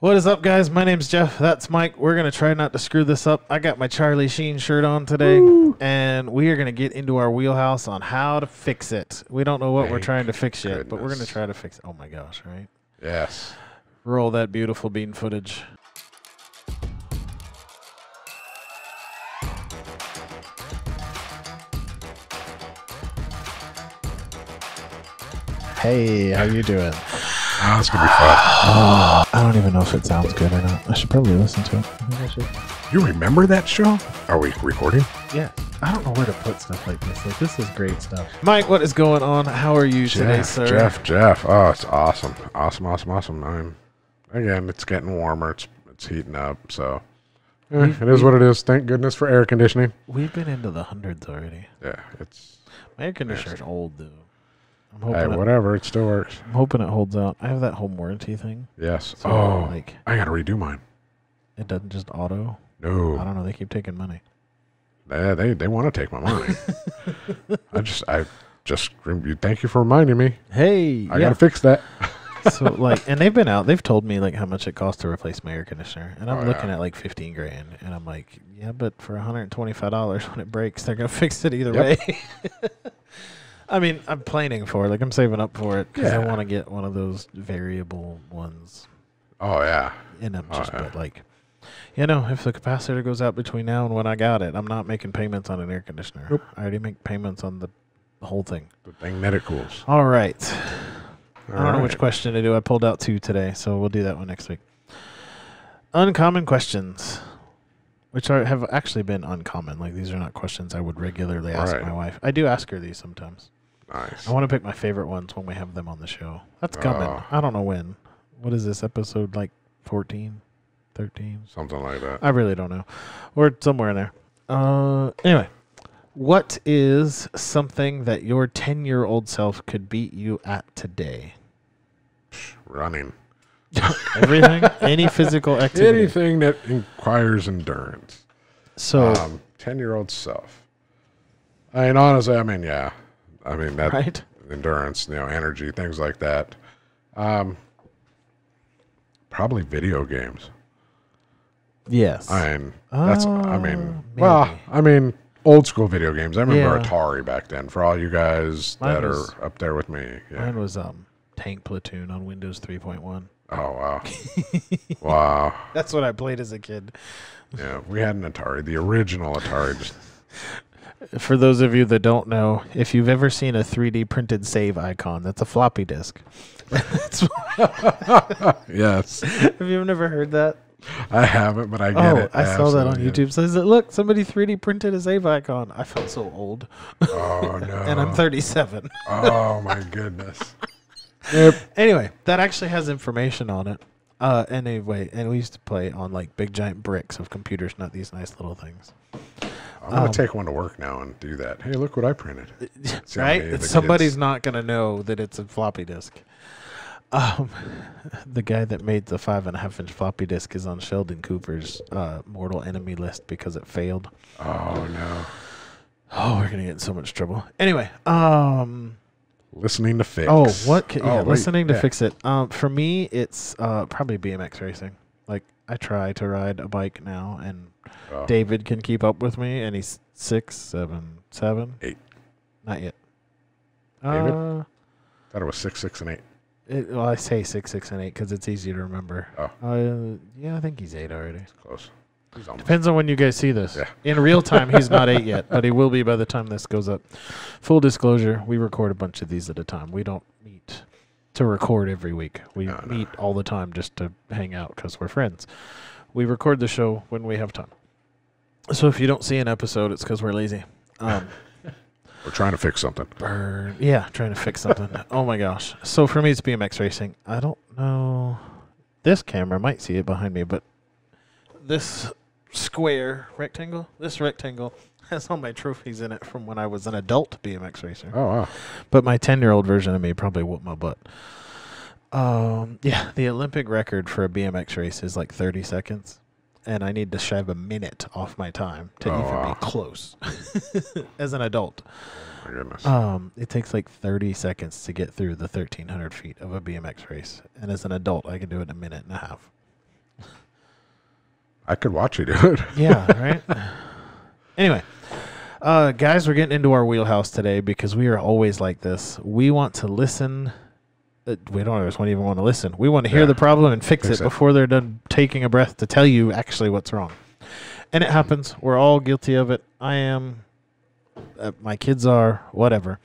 What is up, guys? My name's Jeff. That's Mike. We're going to try not to screw this up. I got my Charlie Sheen shirt on today, and we are going to get into our wheelhouse on how to fix it. We don't know what we're trying to fix yet, but we're going to try to fix it. Oh, my gosh, right? Yes. Roll that beautiful bean footage. Hey, how you doing? Oh, it's going to be fun. Oh, I don't even know if it sounds good or not. I should probably listen to it. I think I should. You remember that show? Are we recording? Yeah. I don't know where to put stuff like this. Like, this is great stuff. Mike, what is going on? How are you today, sir? Jeff. Oh, it's awesome. Awesome. Again, it's getting warmer. It's heating up, so it is what it is. Thank goodness for air conditioning. We've been into the hundreds already. Yeah, it's... My air conditioner's old, though. I'm hoping whatever. It still works. I'm hoping it holds out. I have that home warranty thing. Yes. So, I got to redo mine. It doesn't just auto? No. I don't know. They keep taking money. They want to take my money. I just thank you for reminding me. Hey, I got to fix that. So and they've been out. They've told me how much it costs to replace my air conditioner, and I'm looking at 15 grand, and I'm like, yeah, but for $125 when it breaks, they're gonna fix it either way. I mean, I'm planning for it. I'm saving up for it because I want to get one of those variable ones. Oh yeah. And I'm just but if the capacitor goes out between now and when I got it, I'm not making payments on an air conditioner. Nope. I already make payments on the whole thing. The thing that it cools. All right. I don't know which question to do. I pulled out 2 today, so we'll do that one next week. Uncommon questions, which have actually been uncommon. These are not questions I would regularly ask my wife. I do ask her these sometimes. Nice. I want to pick my favorite ones when we have them on the show. That's coming. I don't know when. What is this, episode 14, 13? Something like that. I really don't know. Or somewhere in there. Anyway. What is something that your 10-year-old self could beat you at today? Running. Everything? Any physical activity? Anything that requires endurance. So, 10-year-old self. Honestly, that right? Endurance, energy, things like that. Probably video games. Yes. Old school video games. I remember Atari back then. For all you guys that are up there with me, mine was Tank Platoon on Windows 3.1. Oh wow, wow! That's what I played as a kid. Yeah, we had an Atari, the original Atari. For those of you that don't know, if you've ever seen a 3D printed save icon, that's a floppy disk. Yes. Have you never heard that? I haven't, but I get it. I saw that on YouTube. So look, somebody 3D printed a save icon. I felt so old. Oh, no. And I'm 37. Oh, my goodness. Yep. Anyway, that actually has information on it. And we used to play on big giant bricks of computers, not these nice little things. I'm going to take one to work now and do that. Hey, look what I printed. Right? Somebody's not going to know that it's a floppy disk. The guy that made the 5.5-inch floppy disk is on Sheldon Cooper's mortal enemy list because it failed. Oh no! Oh, we're gonna get in so much trouble. Anyway, listening to fix. Oh, what? Listening to fix it. For me, it's probably BMX racing. I try to ride a bike now, and David can keep up with me, and he's 6, 7, 7, 8. Not yet. David? Thought it was 6, 6, and 8. I say 6, 6, and 8 because it's easy to remember. Oh. I think he's 8 already. It's close. He's almost. Depends on when you guys see this. Yeah. In real time, he's not 8 yet, but he will be by the time this goes up. Full disclosure, we record a bunch of these at a time. We don't meet to record every week. We meet all the time just to hang out because we're friends. We record the show when we have time. So if you don't see an episode, it's because we're lazy. We're trying to fix something. Yeah, trying to fix something. Oh, my gosh. So for me, it's BMX racing. I don't know. This camera might see it behind me, but this rectangle has all my trophies in it from when I was an adult BMX racer. Oh, wow. But my 10-year-old version of me probably whooped my butt. The Olympic record for a BMX race is 30 seconds. And I need to shave a minute off my time to even be close as an adult. Oh, my goodness. It takes 30 seconds to get through the 1,300 feet of a BMX race. And as an adult, I can do it in a minute and a half. I could watch you do it. Yeah, right? Anyway, guys, we're getting into our wheelhouse today because we are always like this. We want to listen. We don't always even want to listen. We want to hear the problem and fix it before they're done taking a breath to tell you actually what's wrong. And it happens. We're all guilty of it. I am. My kids are. Whatever.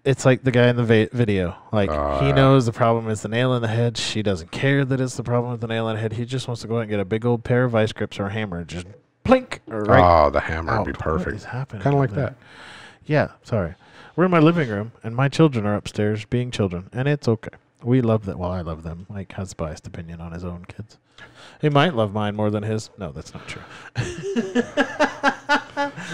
It's like the guy in the video. Like, he knows the problem is the nail in the head. She doesn't care that it's the problem with the nail in the head. He just wants to go out and get a big old pair of vice grips or a hammer and just plink. Or right the hammer would be perfect. What is happening? Kind of like that. Yeah, sorry. We're in my living room, and my children are upstairs being children, and it's okay. We love that. Well, I love them. Mike has a biased opinion on his own kids. He might love mine more than his. No, that's not true.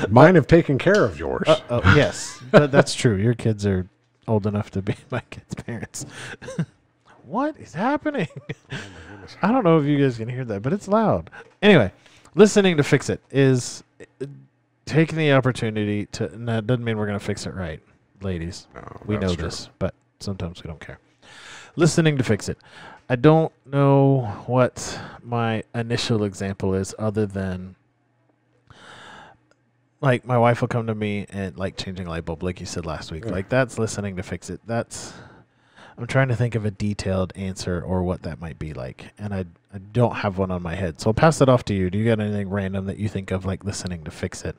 Mine have taken care of yours. Yes, but that's true. Your kids are old enough to be my kids' parents. What is happening? Oh my goodness. I don't know if you guys can hear that, but it's loud. Anyway, listening to fix it is taking the opportunity to. And that doesn't mean we're going to fix it right, ladies. No, we know this, but sometimes we don't care. Listening to fix it. I don't know what my initial example is other than, like, my wife will come to me and, like, changing a light bulb, like you said last week. Like, that's listening to fix it. I'm trying to think of a detailed answer or what that might be like, and I don't have one on my head. So I'll pass it off to you. Do you got anything random that you think of, like, listening to fix it?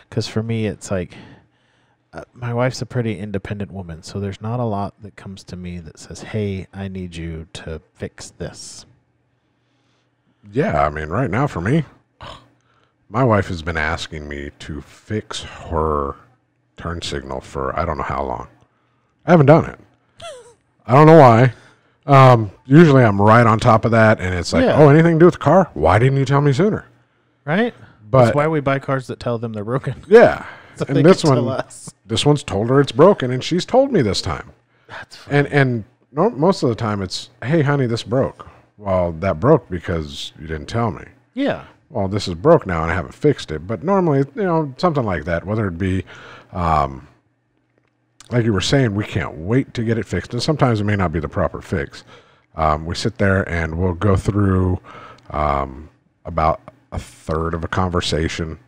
Because for me, it's like, my wife's a pretty independent woman, so there's not a lot that comes to me that says, hey, I need you to fix this. Yeah, I mean, right now for me, my wife has been asking me to fix her turn signal for I don't know how long. I haven't done it. I don't know why. Usually I'm right on top of that, and it's like, anything to do with the car? Why didn't you tell me sooner? Right? But that's why we buy cars that tell them they're broken. Yeah. So and this one's told her it's broken, and she's told me this time. That's funny. And most of the time it's, hey, honey, this broke. Well, that broke because you didn't tell me. Yeah. Well, this is broke now, and I haven't fixed it. But normally, something like that, whether it be, like you were saying, we can't wait to get it fixed. And sometimes it may not be the proper fix. We sit there, and we'll go through about a third of a conversation,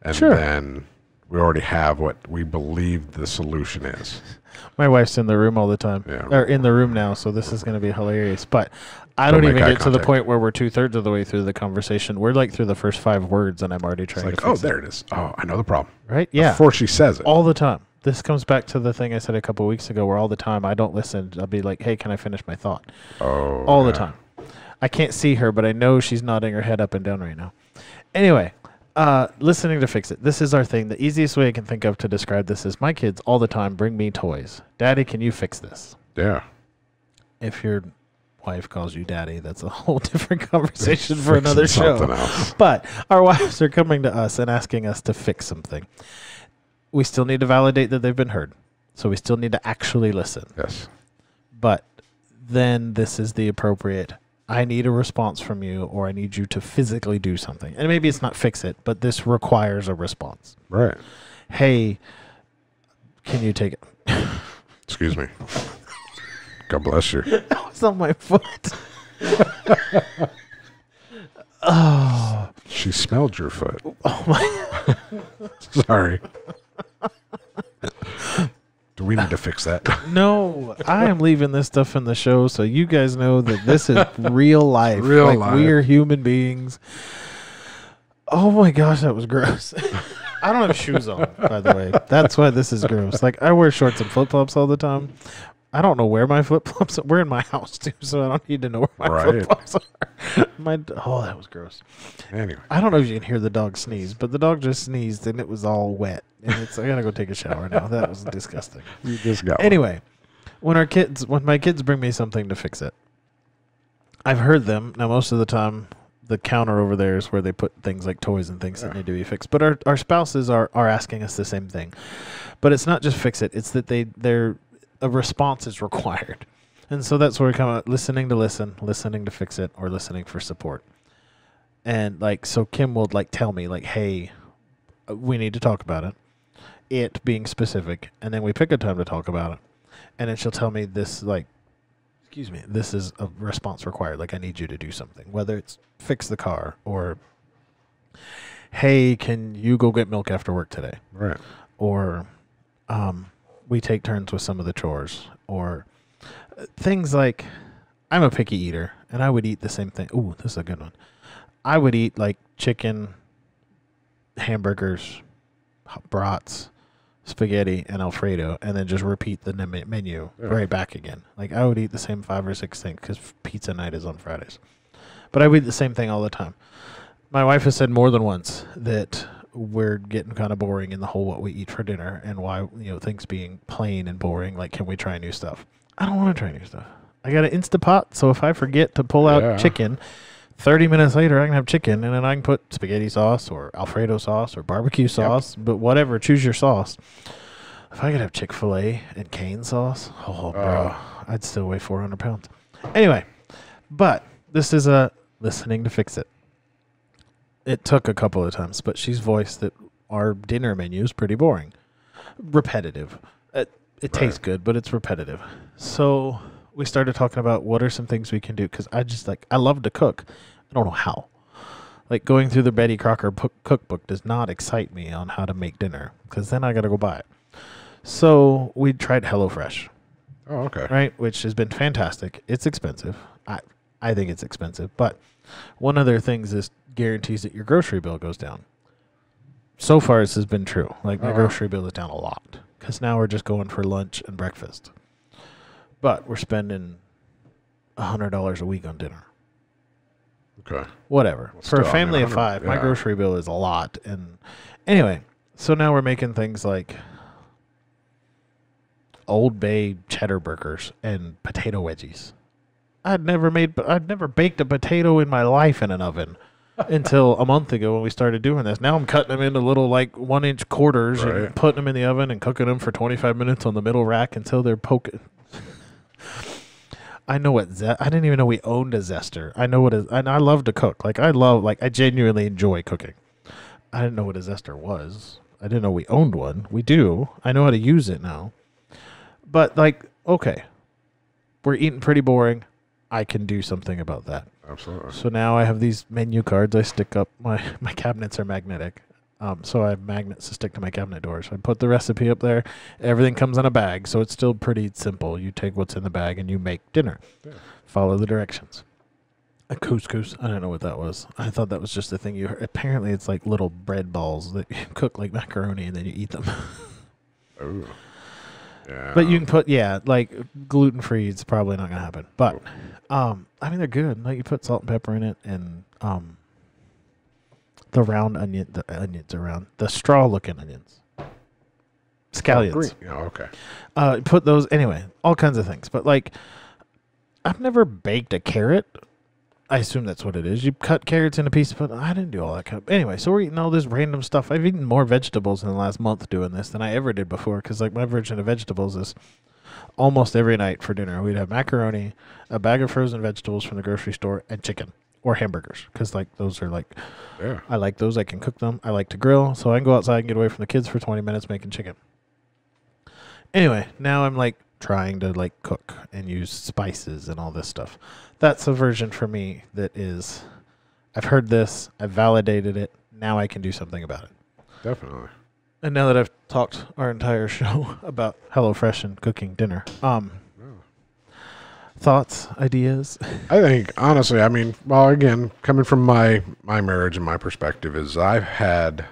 and then we already have what we believe the solution is. My wife's in the room all the time. Yeah. Or in the room now, so this is going to be hilarious. But I don't even get to the point where we're 2/3 of the way through the conversation. We're like through the first 5 words, and I'm already trying to fix there it is. Oh, I know the problem. Right? Yeah. Before she says it. All the time. This comes back to the thing I said a couple of weeks ago where all the time I don't listen. I'll be like, hey, can I finish my thought? Oh, all the time. I can't see her, but I know she's nodding her head up and down right now. Anyway. Listening to fix it. This is our thing. The easiest way I can think of to describe this is my kids all the time bring me toys. Daddy, can you fix this? Yeah. If your wife calls you daddy, that's a whole different conversation for another show. But our wives are coming to us and asking us to fix something. We still need to validate that they've been heard. So we still need to actually listen. Yes. But then this is the appropriate, I need a response from you, or I need you to physically do something. And maybe it's not fix it, but this requires a response. Right. Hey, can you take it? Excuse me. God bless you. That was on my foot. Oh. She smelled your foot. Oh, my. Sorry. Do we need to fix that? No, I am leaving this stuff in the show so you guys know that this is real life. Real life. We are human beings. Oh my gosh, that was gross. I don't have shoes on, by the way. That's why this is gross. Like, I wear shorts and flip-flops all the time. I don't know where my flip-flops are. We're in my house, too, so I don't need to know where my flip-flops are. Oh, that was gross. Anyway. I don't know if you can hear the dog sneeze, but the dog just sneezed, and it was all wet. And I got to go take a shower now. That was disgusting. You just got Anyway, when my kids bring me something to fix it, I've heard them. Now, most of the time, the counter over there is where they put things like toys and things that need to be fixed. But our spouses are asking us the same thing. But it's not just fix it. It's that a response is required. And so that's where we come out, listening to listen, listening to fix it, or listening for support. And like, so Kim will like tell me like, hey, we need to talk about it. It being specific. And then we pick a time to talk about it. And then she'll tell me this like, excuse me, this is a response required. Like, I need you to do something, whether it's fix the car or, hey, can you go get milk after work today? Right. Or we take turns with some of the chores, or things like, I'm a picky eater and I would eat the same thing. Ooh, this is a good one. I would eat like chicken, hamburgers, brats, spaghetti, and Alfredo, and then just repeat the menu right back again. Like, I would eat the same 5 or 6 things because pizza night is on Fridays. But I would eat the same thing all the time. My wife has said more than once that we're getting kind of boring in the whole what we eat for dinner, and why, things being plain and boring. Like, can we try new stuff? I don't want to try new stuff. I got an Instapot, so if I forget to pull out chicken, 30 minutes later I can have chicken, and then I can put spaghetti sauce or Alfredo sauce or barbecue sauce, but whatever, choose your sauce. If I could have Chick-fil-A and cane sauce, bro, I'd still weigh 400 pounds. Anyway, but this is a listening to fix it. It took a couple of times, but she's voiced that our dinner menu is pretty boring, repetitive. It tastes good, but it's repetitive. So we started talking about what are some things we can do, because I love to cook. I don't know how. Like, going through the Betty Crocker cookbook does not excite me on how to make dinner, because then I got to go buy it. So we tried HelloFresh. Oh, okay. Right, which has been fantastic. It's expensive. I think it's expensive, but one of their things is guarantees that your grocery bill goes down. So far, this has been true. Like, my grocery bill is down a lot, because now we're just going for lunch and breakfast. But we're spending $100 a week on dinner. Okay. Whatever. Well, for a family of 5, my grocery bill is a lot. And anyway, so now we're making things like Old Bay cheddar burgers and potato wedgies. I'd never baked a potato in my life in an oven until a month ago when we started doing this. Now I'm cutting them into little, like, 1-inch quarters and putting them in the oven and cooking them for 25 minutes on the middle rack until they're poking. I know what I didn't even know we owned a zester. I know what and I love to cook. I genuinely enjoy cooking. I didn't know what a zester was. I didn't know we owned one. We do. I know how to use it now. But, like, okay, we're eating pretty boring. I can do something about that. Absolutely. So now I have these menu cards I stick up. My cabinets are magnetic. So I have magnets to stick to my cabinet doors. I put the recipe up there. Everything comes in a bag, so it's still pretty simple. You take what's in the bag and you make dinner. Yeah. Follow the directions. A couscous. I don't know what that was. I thought that was just the thing you heard. Apparently, it's like little bread balls that you cook like macaroni and then you eat them. Ooh. Yeah. But you can put, like, gluten-free, it's probably not going to happen. But, I mean, they're good. Like, you put salt and pepper in it, and the round onion, the onions around, the straw-looking onions. Scallions. Oh, okay. Put those, anyway, all kinds of things. But, like, I've never baked a carrot. I assume that's what it is. You cut carrots into pieces, but I didn't do all that kind of... Anyway, so we're eating all this random stuff. I've eaten more vegetables in the last month doing this than I ever did before, because, like, my version of vegetables is almost every night for dinner. We'd have macaroni, a bag of frozen vegetables from the grocery store, and chicken or hamburgers, because, like, those are, like... Yeah. I like those. I can cook them. I like to grill, so I can go outside and get away from the kids for 20 minutes making chicken. Anyway, now I'm, like, trying to, like, cook and use spices and all this stuff. That's a version for me that is, I've heard this, I've validated it, now I can do something about it. Definitely. And now that I've talked our entire show about HelloFresh and cooking dinner, thoughts, ideas? I think, honestly, I mean, well, again, coming from my marriage and my perspective is I've had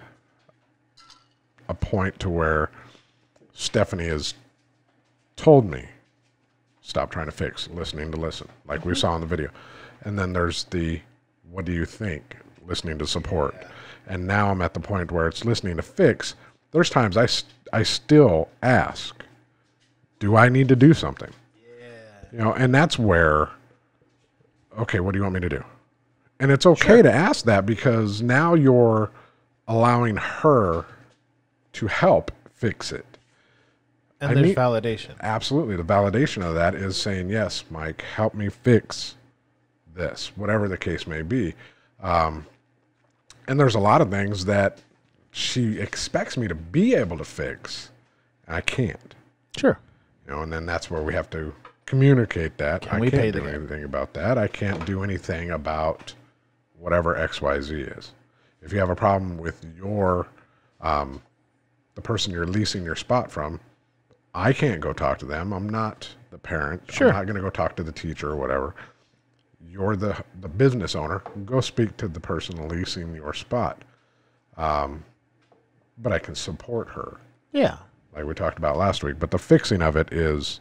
a point to where Stephanie has told me, stop trying to fix, listening to listen, like we saw in the video. And then there's the, what do you think, listening to support. And now I'm at the point where it's listening to fix. There's times I still ask, do I need to do something? You know, and that's where, okay, what do you want me to do? And it's okay to ask that, because now you're allowing her to help fix it. And there's validation. Absolutely. The validation of that is saying, yes, Mike, help me fix this, whatever the case may be. And there's a lot of things that she expects me to be able to fix, and I can't. Sure. You know, and then that's where we have to communicate that. Can I we pay can't the do guy? anything about that. I can't do anything about whatever XYZ is. If you have a problem with your the person you're leasing your spot from, I can't go talk to them. I'm not the parent. Sure. I'm not going to go talk to the teacher or whatever. You're the business owner. Go speak to the person leasing your spot. But I can support her, Yeah. like we talked about last week. But the fixing of it is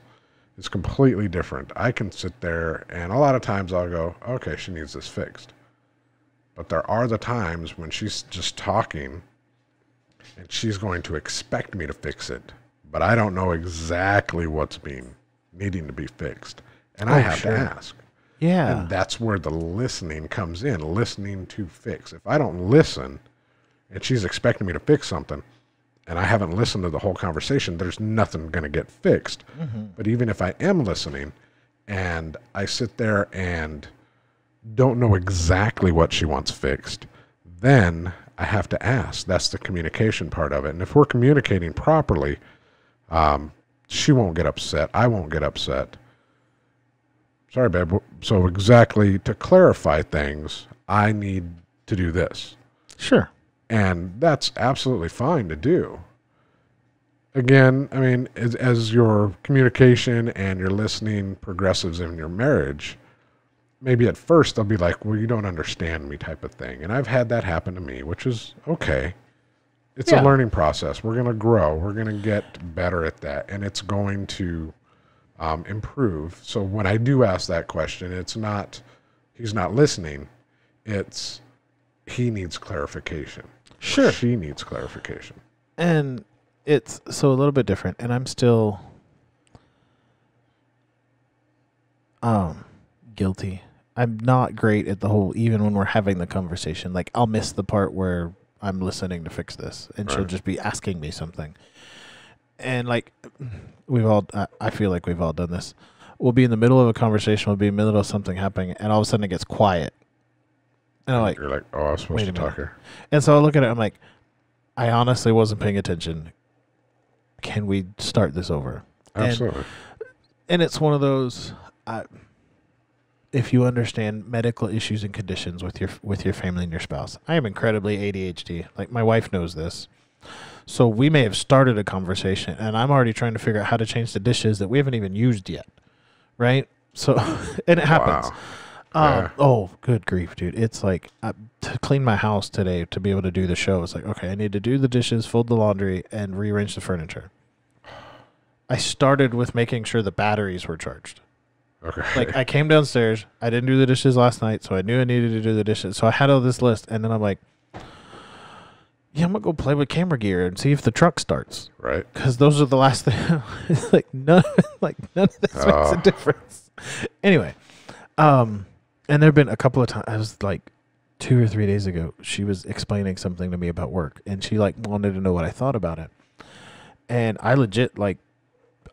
completely different. I can sit there, and a lot of times I'll go, okay, she needs this fixed. But there are the times when she's just talking, and she's going to expect me to fix it, but I don't know exactly what's needing to be fixed, and I have to ask. Yeah. And that's where the listening comes in, listening to fix. If I don't listen, and she's expecting me to fix something, and I haven't listened to the whole conversation, there's nothing going to get fixed. Mm-hmm. But even if I am listening, and I sit there and don't know exactly what she wants fixed, then I have to ask. That's the communication part of it. And if we're communicating properly, she won't get upset. I won't get upset. Sorry, babe. So exactly to clarify things, I need to do this. Sure. And that's absolutely fine to do. Again, I mean, as your communication and your listening progresses in your marriage, maybe at first they'll be like, well, you don't understand me type of thing. And I've had that happen to me, which is okay. It's a learning process. We're going to grow. We're going to get better at that. And it's going to improve. So when I do ask that question, it's not, he's not listening. It's, he needs clarification. Sure. She needs clarification. And it's so a little bit different. And I'm still guilty. I'm not great at the whole, even when we're having the conversation, like I'll miss the part where I'm listening to fix this and she'll just be asking me something. And like I feel like we've all done this. We'll be in the middle of a conversation. We'll be in the middle of something happening and all of a sudden it gets quiet. And I'm like, you're like, oh, I was supposed to talk here. And so I look at it. I'm like, I honestly wasn't paying attention. Can we start this over? Absolutely. And it's one of those, if you understand medical issues and conditions with your family and your spouse, I am incredibly ADHD. Like my wife knows this. So we may have started a conversation and I'm already trying to figure out how to change the dishes that we haven't even used yet. Right? So, and it happens. Wow. Yeah. Oh, good grief, dude. It's like to clean my house today to be able to do the show. It's like, okay, I need to do the dishes, fold the laundry, and rearrange the furniture. I started with making sure the batteries were charged. Okay. Like I came downstairs. I didn't do the dishes last night, so I knew I needed to do the dishes. So I had all this list, and then I'm like, yeah, I'm going to go play with camera gear and see if the truck starts. Right. Because those are the last things. none of this makes a difference. Anyway, and there have been a couple of times, I was like 2 or 3 days ago, she was explaining something to me about work, and she like wanted to know what I thought about it. And I legit, like,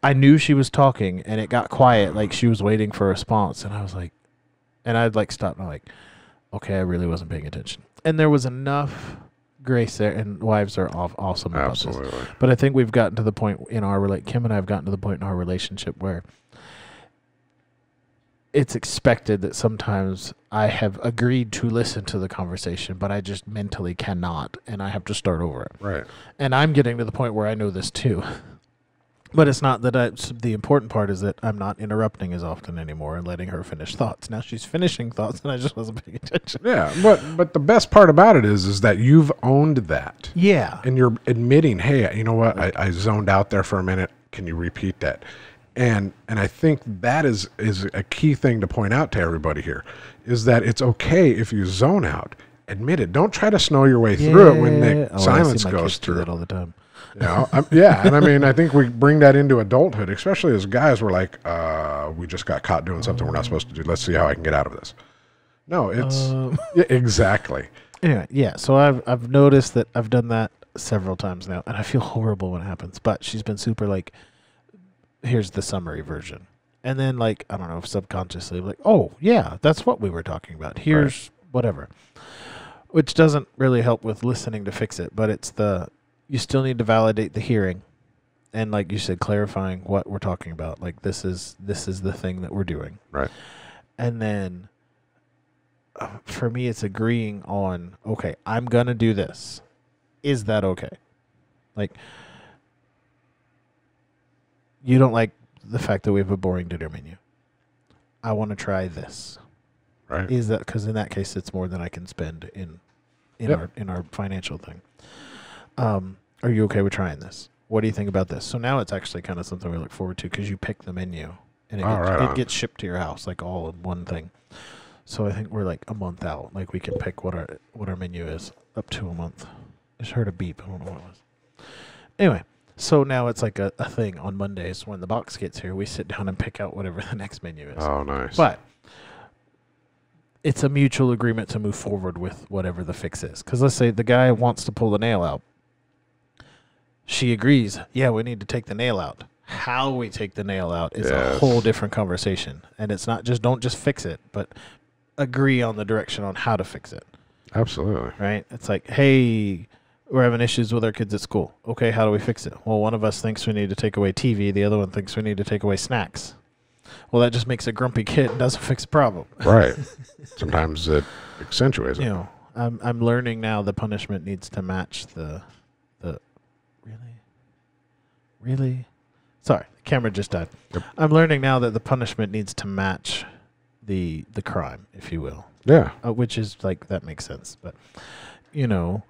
I knew she was talking, and it got quiet, like she was waiting for a response, and I was like, and I'd like stopped, and I'm like, okay, I really wasn't paying attention. And there was enough grace there, and wives are awesome about Absolutely. this. But I think we've gotten to the point in our Kim and I have gotten to the point in our relationship where it's expected that sometimes I have agreed to listen to the conversation, but I just mentally cannot, and I have to start over it. Right. And I'm getting to the point where I know this too. But it's not that the important part is that I'm not interrupting as often anymore and letting her finish thoughts. Now she's finishing thoughts, and I just wasn't paying attention. Yeah, but the best part about it is that you've owned that. Yeah. And you're admitting, hey, you know what? I zoned out there for a minute. Can you repeat that? And I think that is a key thing to point out to everybody here, is that it's okay if you zone out. Admit it. Don't try to snow your way through it when the silence I see my goes kids do through. that all the time. You know, yeah, and I mean, I think we bring that into adulthood, especially as guys. We're like, we just got caught doing something we're not supposed to do. Let's see how I can get out of this. No, it's yeah, exactly. Anyway, yeah. So I've noticed that I've done that several times now, and I feel horrible when it happens. But she's been super like, here's the summary version, and then like I don't know, subconsciously like, oh yeah, that's what we were talking about. Here's whatever, which doesn't really help with listening to fix it, but it's you still need to validate the hearing, And like you said, clarifying what we're talking about. Like this is the thing that we're doing. Right. And then for me, it's agreeing on, okay, I'm going to do this. Is that okay? Like, you don't like the fact that we have a boring dinner menu. I want to try this. Right. Is that, because in that case, it's more than I can spend in our financial thing. Are you okay with trying this? What do you think about this? So now it's actually kind of something we look forward to because you pick the menu and it gets shipped to your house like all in one thing. So I think we're like a month out. Like we can pick what our menu is up to a month. I just heard a beep. I don't know what it was. Anyway, so now it's like a thing on Mondays when the box gets here. We sit down and pick out whatever the next menu is. Oh, nice. But it's a mutual agreement to move forward with whatever the fix is. Because let's say the guy wants to pull the nail out. She agrees, yeah, we need to take the nail out. How we take the nail out is a whole different conversation. And it's not just, don't just fix it, but agree on the direction on how to fix it. Absolutely. Right? It's like, hey, we're having issues with our kids at school. Okay, how do we fix it? Well, one of us thinks we need to take away TV. The other one thinks we need to take away snacks. Well, that just makes a grumpy kid and doesn't fix the problem. Right. Sometimes it accentuates it. You know, I'm learning now the punishment needs to match the Really? Sorry, the camera just died. Yep. I'm learning now that the punishment needs to match the crime, if you will. Yeah. Which is like, that makes sense. But, you know,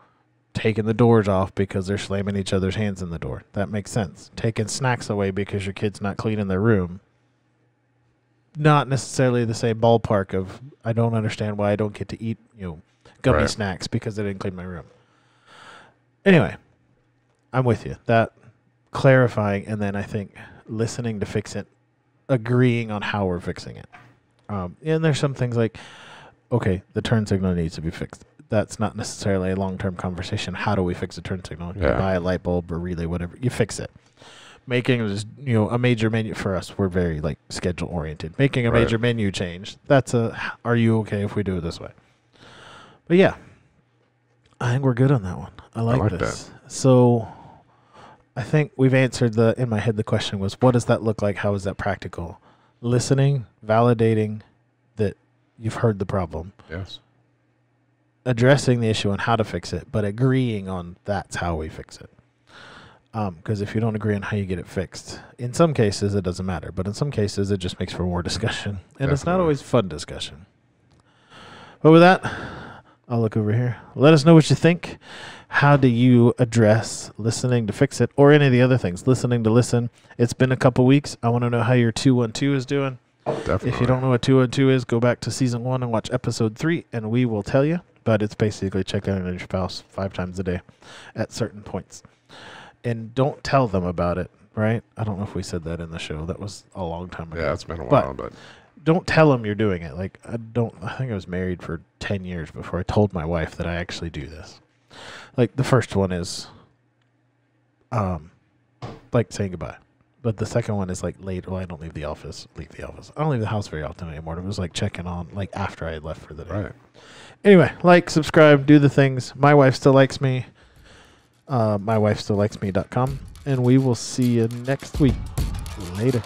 taking the doors off because they're slamming each other's hands in the door. That makes sense. Taking snacks away because your kid's not cleaning their room. Not necessarily the same ballpark of, I don't understand why I don't get to eat, gummy snacks because I didn't clean my room. Anyway, I'm with you. That clarifying, and then I think listening to fix it, agreeing on how we're fixing it. And there's some things like, okay, the turn signal needs to be fixed. That's not necessarily a long-term conversation. How do we fix a turn signal? You buy a light bulb or relay, whatever. You fix it. Making a major menu for us, we're very like schedule oriented. Making a major menu change, that's are you okay if we do it this way? But yeah, I think we're good on that one. I like this. That. So I think we've answered in my head, the question was, what does that look like? How is that practical? Listening, validating that you've heard the problem. Yes. Addressing the issue and how to fix it, but agreeing on that's how we fix it. Because if you don't agree on how you get it fixed, in some cases it doesn't matter, but in some cases it just makes for more discussion. And It's not always fun discussion. But with that, I'll look over here. Let us know what you think. How do you address listening to fix it or any of the other things? Listening to listen. It's been a couple weeks. I want to know how your 212 is doing. Definitely. If you don't know what 212 is, go back to season 1 and watch episode 3, and we will tell you. But it's basically check in on your spouse 5 times a day at certain points. And don't tell them about it, right? I don't know if we said that in the show. That was a long time ago. Yeah, it's been a while, but don't tell them you're doing it. Like, I think I was married for 10 years before I told my wife that I actually do this. Like, the first one is, like, saying goodbye. But the second one is, like, late. Well, I don't leave the office. I don't leave the house very often anymore. It was, like, checking on, like, after I had left for the day. Right. Anyway, like, subscribe, do the things. My wife still likes me. MyWifeStillLikesMe.com. And we will see you next week. Later.